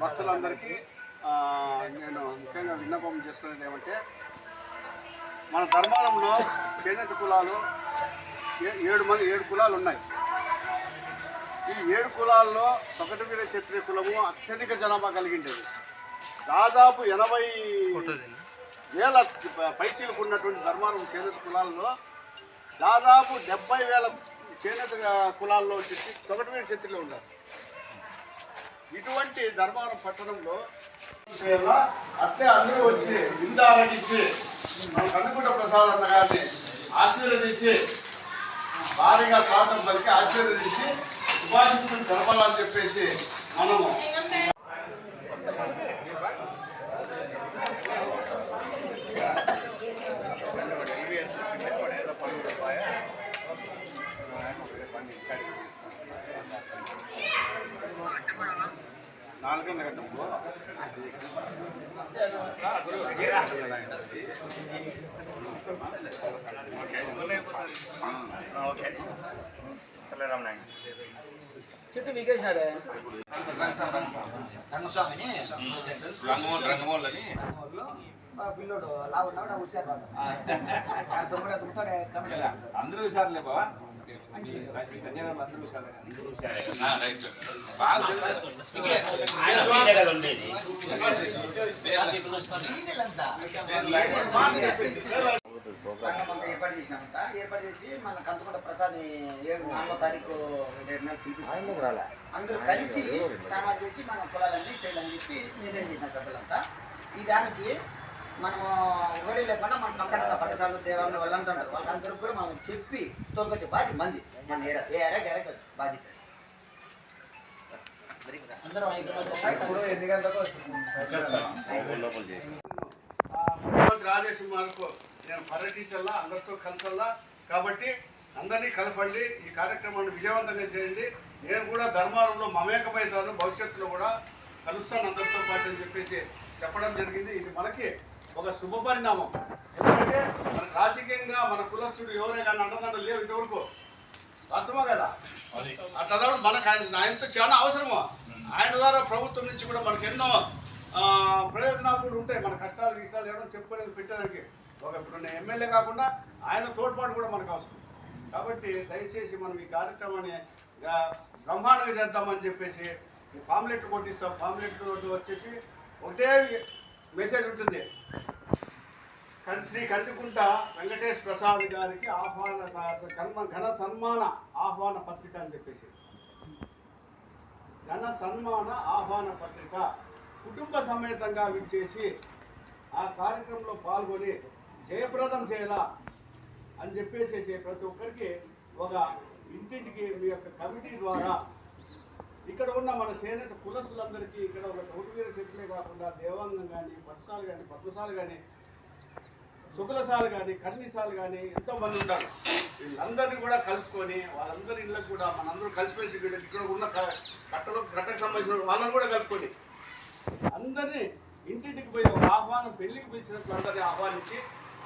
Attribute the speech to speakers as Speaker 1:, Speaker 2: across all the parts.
Speaker 1: భక్తులందరికీ నేను ముఖ్యంగా విన్నపం చేసుకునేది ఏమంటే, మన ధర్మారంలో చేనేత కులాలు 7 కులాలు ఉన్నాయి. ఈ 7 కులాల్లో తొకటవీర క్షత్రియ కులము అత్యధిక జనాభా కలిగిండేది. దాదాపు 80,000 పైచీలకు ఉన్నటువంటి ధర్మారం చేనేత కులాల్లో దాదాపు 70,000 చేనేత కులాల్లో వచ్చేసి తొకటవీర క్షత్రియులు ఉన్నారు. ఇటువంటి ధర్మారం పట్టణంలో అట్లే అందరూ వచ్చి విందారగించి మన కందుకుంట ప్రసాద్ అన్న గారిని ఆశీర్వదించి భారీగా స్వాగతం పలికి ఆశీర్వదించి శుభాశిస్తులు జరపాలని చెప్పేసి మనము
Speaker 2: చుట్టూ వికేసినాడే పిల్లోడు లావు ఉన్నాడు
Speaker 3: అందరూ విషయాలే బావా
Speaker 2: ఏర్పాటు చేసి మన కందుకుంట ప్రసాద్ 4వ తారీఖు పిలిపిస్తాం. అందరూ కలిసి సామాన్ చేసి మన పొలాలన్నీ చేయాలని చెప్పి నిర్ణయం చేసిన పెద్దలంతా. ఈ దానికి మనము ఒకటి లేకుండా మన పక్కన పట్టసాలు దేవాలయం వాళ్ళంతా ఉంటారు. వాళ్ళందరూ కూడా మనం చెప్పి తోలుకొచ్చే బాధ్యత మంది మన ఏరియా బాధ్యత. ఎన్ని గంటలకు
Speaker 1: ముఖ్యమంత్రి ఆదేశం మేరకు నేను పర్యటించాలా, అందరితో కలిసల్లా. కాబట్టి అందరినీ కలపండి, ఈ కార్యక్రమాన్ని విజయవంతంగా చేయండి. నేను కూడా ధర్మారంలో మమేకమవుతాను, భవిష్యత్తులో కూడా కలుస్తాను అందరితో పాటు అని చెప్పేసి చెప్పడం జరిగింది. ఇది మనకి ఒక శుభ పరిణామం. ఎందుకంటే మన రాజకీయంగా మన కులస్తుడు ఎవరే కానీ అండదండలు లేవు ఇంతవరకు. వాస్తవా కదా? అట్లా మనకు ఆయనతో చాలా అవసరము. ఆయన ద్వారా ప్రభుత్వం నుంచి కూడా మనకు ఎన్నో ప్రయోజనాలు కూడా ఉంటాయి. మన కష్టాలు ఏమైనా చెప్పుకోలేదు పెట్టడానికి. ఇప్పుడు నేను ఎమ్మెల్యే కాకుండా ఆయన తోడ్పాటు కూడా మనకు అవసరం. కాబట్టి దయచేసి మనం ఈ కార్యక్రమాన్ని బ్రహ్మాండంగా చేద్దామని చెప్పేసి ఈ పాంప్లెట్లు కొట్టిస్తాం. పాంప్లెట్లు వచ్చేసి ఒకటే మెసేజ్ ఉంటుంది, శ్రీ కందుకుంట వెంకటేష్ ప్రసాద్ గారికి ఘన సన్మాన ఆహ్వాన పత్రిక అని చెప్పేసి, ఘన సన్మాన ఆహ్వాన పత్రిక కుటుంబ సమేతంగా విచ్చేసి ఆ కార్యక్రమంలో పాల్గొని జయప్రదం చేయాలా అని చెప్పేసి ప్రతి ఒక్కరికి ఒక ఇంటింటికి మీ యొక్క కమిటీ ద్వారా ఇక్కడ ఉన్న మన చేనేత కులస్తులందరికీ ఇక్కడ ఒక తొకటవీర క్షత్రియులే కాకుండా దేవాంగం కానీ, పట్టుసాలు కానీ, పద్మసాలు కానీ, శుక్లసాలు కానీ, కర్ణిసాలు కానీ ఎంతోమంది ఉన్నారు. వీళ్ళందరినీ కూడా కలుపుకొని వాళ్ళందరి ఇళ్ళకు కూడా మనందరూ కలిసిమెలిసి ఇక్కడ ఉన్న కట్టకు సంబంధించిన వాళ్ళని కూడా కలుపుకొని అందరినీ ఇంటింటికి పోయి ఒక ఆహ్వానం, పెళ్లికి పిలిచినట్లు అందరినీ ఆహ్వానించి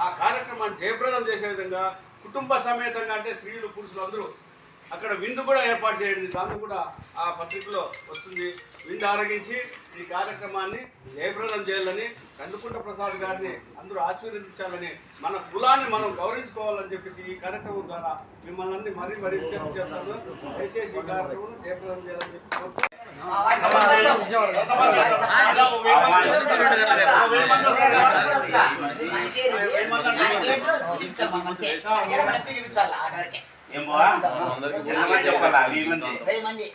Speaker 1: ఆ కార్యక్రమాన్ని జయప్రదం చేసే విధంగా కుటుంబ సమేతంగా, అంటే స్త్రీలు పురుషులు అందరూ అక్కడ విందు కూడా ఏర్పాటు చేయండి. దాన్ని కూడా ఆ పత్రికలో వస్తుంది. విందు ఆరగించి ఈ కార్యక్రమాన్ని జయప్రదం చేయాలని, కందుకుంట ప్రసాద్ గారిని అందరూ ఆశీర్వదించాలని, మన కులాన్ని మనం గౌరవించుకోవాలని చెప్పేసి ఈ కార్యక్రమం ద్వారా మిమ్మల్ని అన్ని మరీ విజ్ఞప్తి చేస్తాను. దయచేసి ఈ కార్యక్రమం జయప్రదం చేయాలని చెప్పి
Speaker 3: ఏం బావా చెప్పాలా? 1000 మంది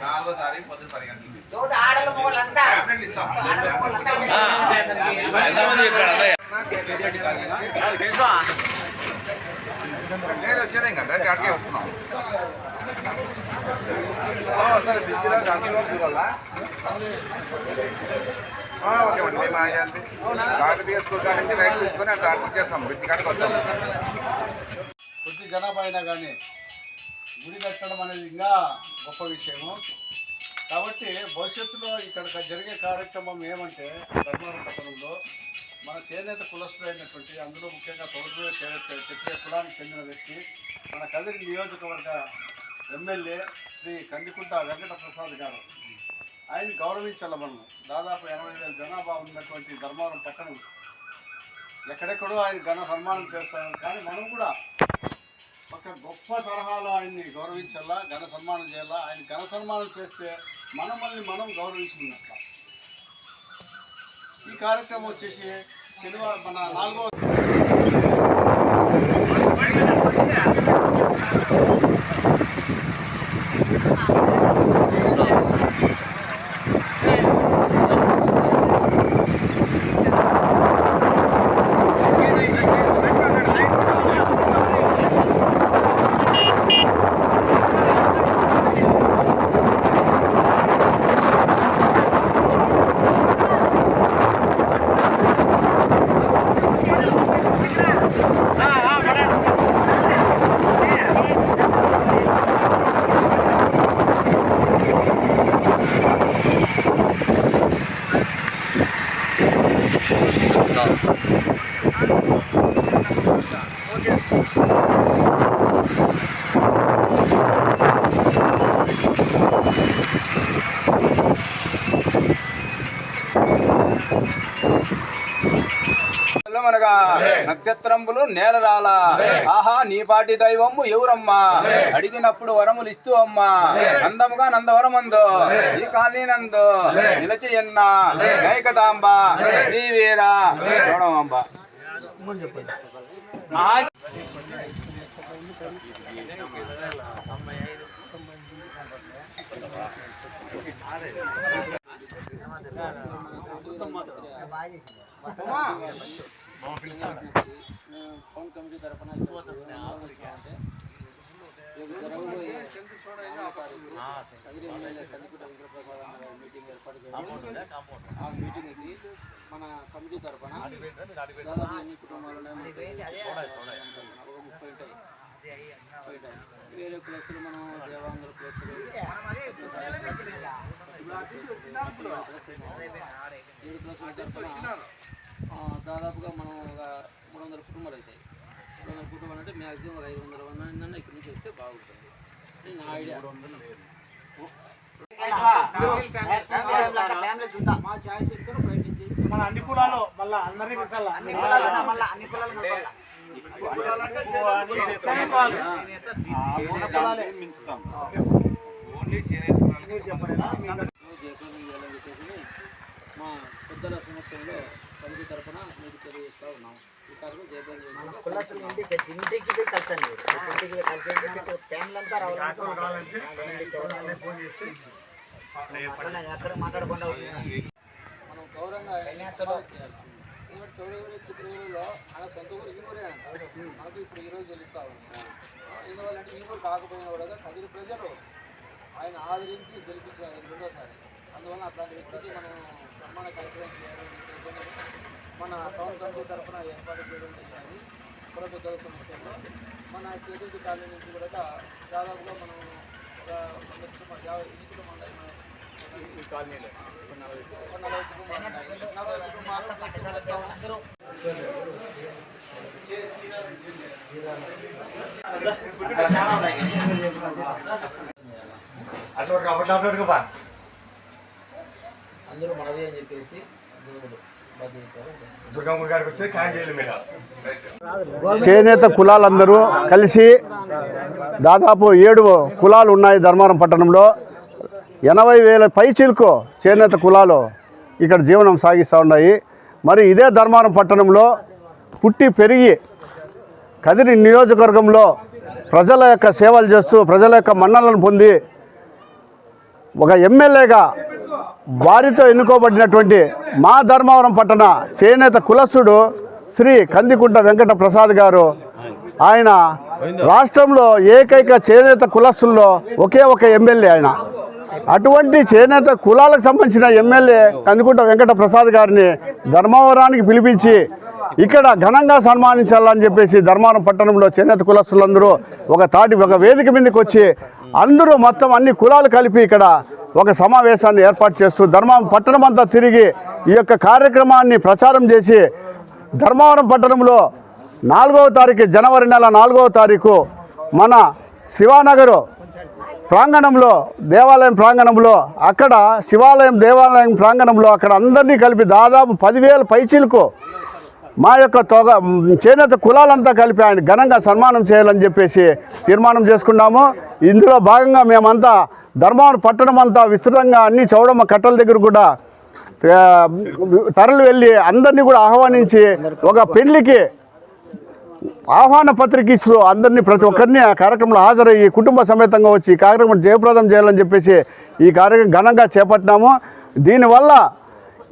Speaker 3: 4వ తారీఖు పొద్దున 10 గంటలకు వచ్చేదే కదా అడిగే వస్తున్నాం. ఓకే అండి, మేము కాకతీయ స్కూల్ కాడ నుంచి రైట్ తీసుకొని అట్లా వచ్చేస్తాం. బ్రిడ్జ్ కాడికి వస్తాం.
Speaker 1: కొద్ది జనాభా అయినా కానీ గుడి కట్టడం అనేది ఇంకా గొప్ప విషయము. కాబట్టి భవిష్యత్తులో ఇక్కడ జరిగే కార్యక్రమం ఏమంటే ధర్మారం పట్టణంలో మన చేనేత కులస్తులైనటువంటి అందులో ముఖ్యంగా తొలగూరు క్షత్రియ కులానికి చెందిన వ్యక్తి మన కదిరి నియోజకవర్గ ఎమ్మెల్యే శ్రీ కందికుంట వెంకట ప్రసాద్ గారు. ఆయన గౌరవించాల మనం. దాదాపు 80,000 జనాభా ఉన్నటువంటి ధర్మవరం పట్టణం ఎక్కడెక్కడో ఆయన ఘన సన్మానం చేస్తాం. కానీ మనం కూడా ఒక గొప్ప తరహాలో ఆయన్ని గౌరవించాలా, ఘన సన్మానం చేయాలా. ఆయన ఘన సన్మానం చేస్తే మనల్ని మనం గౌరవించుకున్నట్ల. ఈ కార్యక్రమం వచ్చేసి మన 4వ
Speaker 4: మనగా నక్షత్రంబులు నేలరాల ఆహా నీ పాటి దైవము ఎవరమ్మా అడిగినప్పుడు వరములు ఇస్తూ అమ్మా నందముగా నందవరమందు ఈ కాళీనందు నిలచి ఎన్న ఏకదాంబ శ్రీవీర చూడమంబ.
Speaker 5: ఫోన్ కమిటీ తరఫున కదిరి ఎమ్మెల్యే కందికుంట వెంకటప్రసాద్ గారి మీటింగ్ ఏర్పాటు చేయాలి. ఆ మీటింగ్కి మన కమిటీ తరఫున దాదాపు ఎన్ని కుటుంబాలు వేరే ప్లేసులు మనం దేవాంధ్ర ప్లేసులు 7 ప్లేసుల తరఫున దాదాపుగా మనం ఒక 300 కుటుంబాలు అవుతాయి. 300 కుటుంబాలు అంటే మ్యాక్సిమం ఒక 500 మంది ఇక్కడ నుంచి వస్తే బాగుంటుంది. నా ఐడియా మా ఛాయిస్ ఎక్కువ ప్రయత్నించేసి మన అన్ని కులాలు మళ్ళీ అందరినీ మా పెద్దల సమక్షంలో కమిటీ తరఫున మీకు తెలియజేస్తూ ఉన్నాం. ఈ కార్యక్రమం మనం గౌరవంగా చేయాలి. ఎందుకంటే చిత్రూరులో ఆయన సొంత ఊరు ఇనుమూరే మనకు ఇప్పుడు ఈరోజు తెలుస్తూ ఉన్నాం. ఎందువల్లంటే ఇనుమూరు కాకపోయినా కూడా కదిరి ప్రజలు ఆయన ఆదరించి గెలిపించారు రెండోసారి. అందువల్ల అట్లాంటి వ్యక్తికి మనం సన్మాన కార్యక్రమం చేయాలని మన టౌన్ కమిటీ తరఫున ఏర్పాటు చేయడం జరిగింది. కుల పెద్దల సమక్షంలో మన కేజీ కాలనీ నుంచి కూడా దాదాపుగా మనం ఒక 100 కుటుంబాలు ఈ కాలనీలో 40 కుటుంబాలు అందరూ మనవి అని చెప్పేసి
Speaker 1: చేనేత కులాలందరూ కలిసి దాదాపు 7 కులాలు ఉన్నాయి ధర్మవరం పట్టణంలో. 80,000 పైచిలకు చేనేత కులాలు ఇక్కడ జీవనం సాగిస్తూ ఉన్నాయి. మరి ఇదే ధర్మవరం పట్టణంలో పుట్టి పెరిగి కదిరి నియోజకవర్గంలో ప్రజల యొక్క సేవలు చేస్తూ ప్రజల యొక్క మన్ననలను పొంది ఒక ఎమ్మెల్యేగా వారితో ఎన్నుకోబడినటువంటి మా ధర్మవరం పట్టణ చేనేత కులస్తుడు శ్రీ కందికుంట వెంకట ప్రసాద్ గారు. ఆయన రాష్ట్రంలో ఏకైక చేనేత కులస్తుల్లో ఒకే ఒక ఎమ్మెల్యే ఆయన. అటువంటి చేనేత కులాలకు సంబంధించిన ఎమ్మెల్యే కందికుంట వెంకట ప్రసాద్ గారిని ధర్మవరానికి పిలిపించి ఇక్కడ ఘనంగా సన్మానించాలని చెప్పేసి ధర్మవరం పట్టణంలో చేనేత కులస్తులందరూ ఒక వేదిక మీదకి వచ్చి అందరూ మొత్తం అన్ని కులాలు కలిపి ఇక్కడ ఒక సమావేశాన్ని ఏర్పాటు చేస్తూ ధర్మవరం పట్టణం అంతా తిరిగి ఈ యొక్క కార్యక్రమాన్ని ప్రచారం చేసి ధర్మవరం పట్టణంలో 4వ తారీఖు జనవరి నెల 4వ తారీఖు మన శివానగరు ప్రాంగణంలో దేవాలయం ప్రాంగణంలో అక్కడ దేవాలయం ప్రాంగణంలో అక్కడ అందరినీ కలిపి దాదాపు 10,000 పైచీలకు మా యొక్క చేనేత కులాలంతా కలిపి ఆయన ఘనంగా సన్మానం చేయాలని చెప్పేసి తీర్మానం చేసుకున్నాము. ఇందులో భాగంగా మేమంతా ధర్మవరం పట్టణం అంతా విస్తృతంగా అన్ని చౌడమ్మ కట్టల దగ్గర కూడా తరలి వెళ్ళి అందరినీ కూడా ఆహ్వానించి ఒక పెళ్లికి ఆహ్వాన పత్రిక ఇస్తూ అందరినీ ప్రతి ఒక్కరిని ఆ కార్యక్రమంలో హాజరయ్యి కుటుంబ సమేతంగా వచ్చి ఈ కార్యక్రమం జయప్రదం చేయాలని చెప్పేసి ఈ కార్యక్రమం ఘనంగా చేపట్టినాము. దీనివల్ల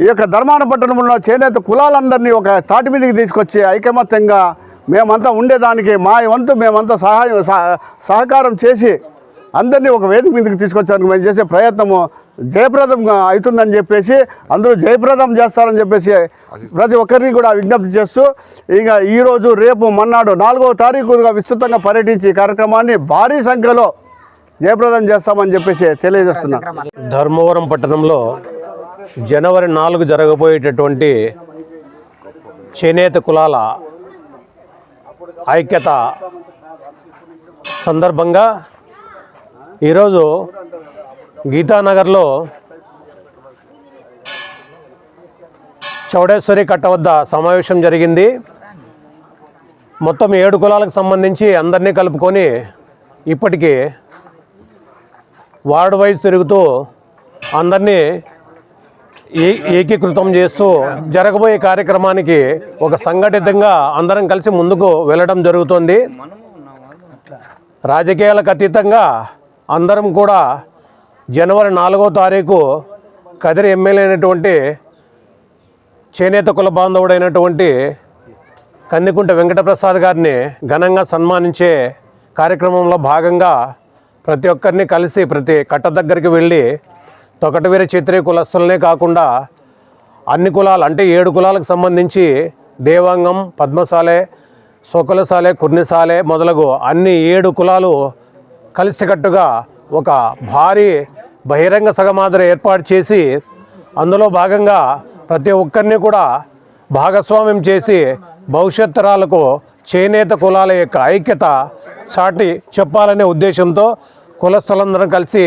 Speaker 1: ఈ యొక్క ధర్మవరం పట్టణంలో చేనేత కులాలందరినీ ఒక తాటి మీదకి తీసుకొచ్చి ఐకమత్యంగా మేమంతా ఉండేదానికి మా వంతు మేమంతా సహకారం చేసి అందరినీ ఒక వేదిక మీదకి తీసుకొచ్చానికి మేము చేసే ప్రయత్నము జయప్రదం అవుతుందని చెప్పేసి అందరూ జయప్రదం చేస్తారని చెప్పేసి ప్రతి ఒక్కరిని కూడా విజ్ఞప్తి చేస్తూ ఇక ఈరోజు రేపు మన్నాడు 4వ తారీఖుగా విస్తృతంగా పర్యటించి ఈ కార్యక్రమాన్ని భారీ సంఖ్యలో జయప్రదం చేస్తామని చెప్పేసి తెలియజేస్తున్నాను.
Speaker 6: ధర్మవరం పట్టణంలో జనవరి 4 జరగబోయేటటువంటి చేనేత కులాల ఐక్యత సందర్భంగా ఈరోజు గీతానగర్లో చౌడేశ్వరి కట్ట వద్ద సమావేశం జరిగింది. మొత్తం 7 కులాలకు సంబంధించి అందరినీ కలుపుకొని ఇప్పటికీ వార్డు వైజ్ తిరుగుతూ అందరినీ ఏకీకృతం చేస్తూ జరగబోయే కార్యక్రమానికి ఒక సంఘటితంగా అందరం కలిసి ముందుకు వెళ్ళడం జరుగుతుంది. రాజకీయాలకు అతీతంగా అందరం కూడా జనవరి 4వ తారీఖు కదిరి ఎమ్మెల్యే అయినటువంటి చేనేత కుల బాంధవుడైనటువంటి కందికుంట వెంకటప్రసాద్ గారిని ఘనంగా సన్మానించే కార్యక్రమంలో భాగంగా ప్రతి ఒక్కరిని కలిసి ప్రతి కట్ట దగ్గరికి వెళ్ళి తొకటవీర క్షత్రియ కులస్తులనే కాకుండా అన్ని కులాలు అంటే 7 కులాలకు సంబంధించి దేవాంగం, పద్మశాలే, సోకలసాలే, కుర్నిసాలే మొదలగు అన్ని 7 కులాలు కలిసికట్టుగా ఒక భారీ బహిరంగ సభ ఏర్పాటు చేసి అందులో భాగంగా ప్రతి ఒక్కరిని కూడా భాగస్వామ్యం చేసి భవిష్యత్ తరాలకు చేనేత కులాల యొక్క ఐక్యత చాటి చెప్పాలనే ఉద్దేశంతో కులస్తులందరం కలిసి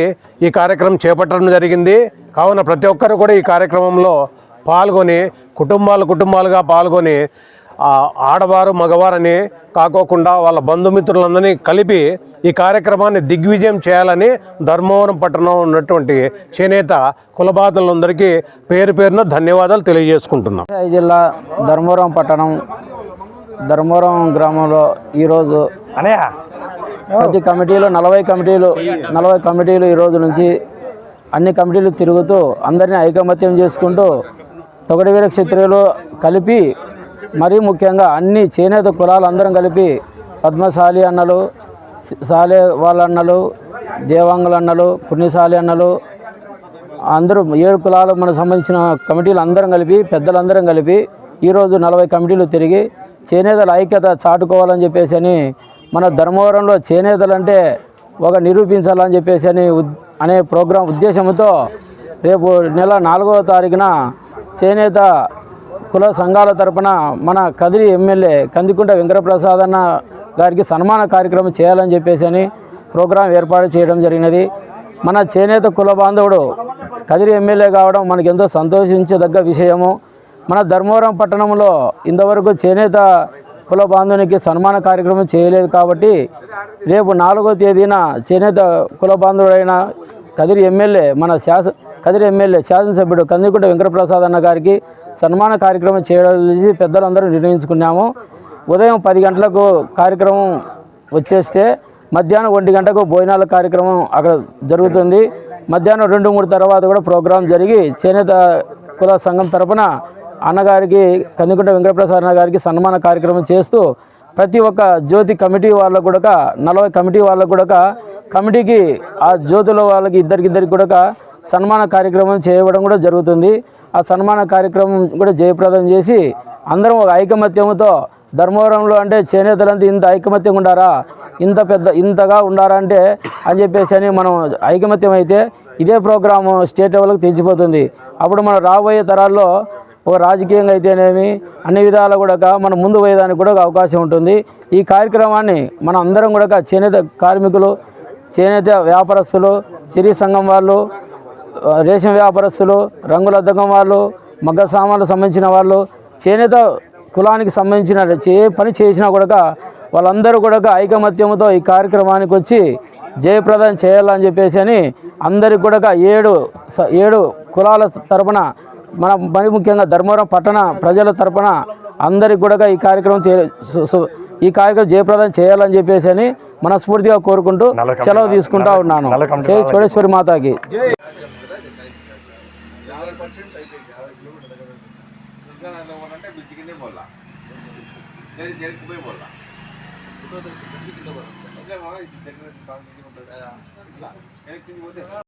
Speaker 6: ఈ కార్యక్రమం చేపట్టడం జరిగింది. కావున ప్రతి ఒక్కరు కూడా ఈ కార్యక్రమంలో పాల్గొని కుటుంబాలుగా పాల్గొని ఆడవారు మగవారని కాకోకుండా వాళ్ళ బంధుమిత్రులందరినీ కలిపి ఈ కార్యక్రమాన్ని దిగ్విజయం చేయాలని ధర్మవరం పట్టణంలో ఉన్నటువంటి చేనేత కులబాధలందరికీ పేరు పేరున ధన్యవాదాలు తెలియజేసుకుంటున్నాం.
Speaker 5: జిల్లా ధర్మవరం పట్టణం ధర్మవరం గ్రామంలో ఈరోజు ప్రతి కమిటీలో 40 కమిటీలు ఈరోజు నుంచి అన్ని కమిటీలు తిరుగుతూ అందరినీ ఐకమత్యం చేసుకుంటూ తొగటవీర క్షత్రియులు కలిపి మరీ ముఖ్యంగా అన్ని చేనేత కులాలు అందరం కలిపి పద్మశాలి అన్నలు, సాలే వాళ్ళ అన్నలు, దేవాంగుల అన్నలు, పుణ్యశాలి అన్నలు అందరూ 7 కులాలు మనకు సంబంధించిన కమిటీలు అందరం కలిపి పెద్దలందరం కలిపి ఈరోజు 40 కమిటీలు తిరిగి చేనేతల ఐక్యత చాటుకోవాలని చెప్పేసి అని మన ధర్మవరంలో చేనేతలు అంటే ఒక నిరూపించాలని చెప్పేసి అనే ప్రోగ్రాం ఉద్దేశంతో రేపు నెల 4వ తారీఖున చేనేత కుల సంఘాల తరపున మన కదిరి ఎమ్మెల్యే కందికుంట వెంకటప్రసాద్ అన్న గారికి సన్మాన కార్యక్రమం చేయాలని చెప్పేసి అని ప్రోగ్రాం ఏర్పాటు చేయడం జరిగినది. మన చేనేత కుల బాంధవుడు కదిరి ఎమ్మెల్యే కావడం మనకు ఎంతో సంతోషించదగ్గ విషయము. మన ధర్మవరం పట్టణంలో ఇంతవరకు చేనేత కుల బాంధవునికి సన్మాన కార్యక్రమం చేయలేదు కాబట్టి రేపు 4వ తేదీన చేనేత కుల బాంధవుడైన కదిరి ఎమ్మెల్యే కదిరి ఎమ్మెల్యే శాసనసభ్యుడు కందికుంట వెంకటప్రసాద్ అన్న గారికి సన్మాన కార్యక్రమం చేయడం పెద్దలందరూ నిర్ణయించుకున్నాము. ఉదయం 10 గంటలకు కార్యక్రమం వచ్చేస్తే మధ్యాహ్నం 1 గంటకు భోజనాల కార్యక్రమం అక్కడ జరుగుతుంది. మధ్యాహ్నం 2-3 తర్వాత కూడా ప్రోగ్రాం జరిగి చేనేత కుల సంఘం తరపున అన్నగారికి కందికుంట వెంకటప్రసాద్ అన్న గారికి సన్మాన కార్యక్రమం చేస్తూ ప్రతి ఒక్క జ్యోతి కమిటీ వాళ్ళకు కూడా 40 కమిటీ వాళ్ళకు కూడా కమిటీకి ఆ జ్యోతుల వాళ్ళకి ఇద్దరికి కూడా సన్మాన కార్యక్రమం చేయడం కూడా జరుగుతుంది. ఆ సన్మాన కార్యక్రమం కూడా జయప్రదం చేసి అందరం ఒక ఐకమత్యంతో ధర్మవరంలో అంటే చేనేతలంతా ఇంత ఐకమత్యంగా ఉండారా, ఇంతగా ఉండారా అంటే అని చెప్పేసి అని మనం ఐకమత్యం అయితే ఇదే ప్రోగ్రాము స్టేట్ లెవెల్కి తెలిసిపోతుంది. అప్పుడు మనం రాబోయే తరాల్లో ఒక రాజకీయంగా అయితేనేమి అన్ని విధాలు కూడా మనం ముందు పోయేదానికి కూడా అవకాశం ఉంటుంది. ఈ కార్యక్రమాన్ని మనం అందరం కూడా చేనేత కార్మికులు, చేనేత వ్యాపారస్తులు, చిరీ సంఘం వాళ్ళు, రేషన్ వ్యాపారస్తులు, రంగుల అద్దకం వాళ్ళు, మగ్గ సామాన్లకు సంబంధించిన వాళ్ళు, చేనేత కులానికి సంబంధించిన ఏ పని చేసినా కూడా వాళ్ళందరూ కూడా ఐకమత్యంతో ఈ కార్యక్రమానికి వచ్చి జయప్రదం చేయాలని చెప్పేసి అని అందరికి కూడా 7 కులాల తరపున మరి ముఖ్యంగా ధర్మవరం పట్టణ ప్రజల తరపున అందరికి కూడా ఈ కార్యక్రమం జయప్రదం చేయాలని చెప్పేసి అని మనస్ఫూర్తిగా కోరుకుంటూ సెలవు తీసుకుంటా ఉన్నాను. జై చోడేశ్వరి మాతాకి.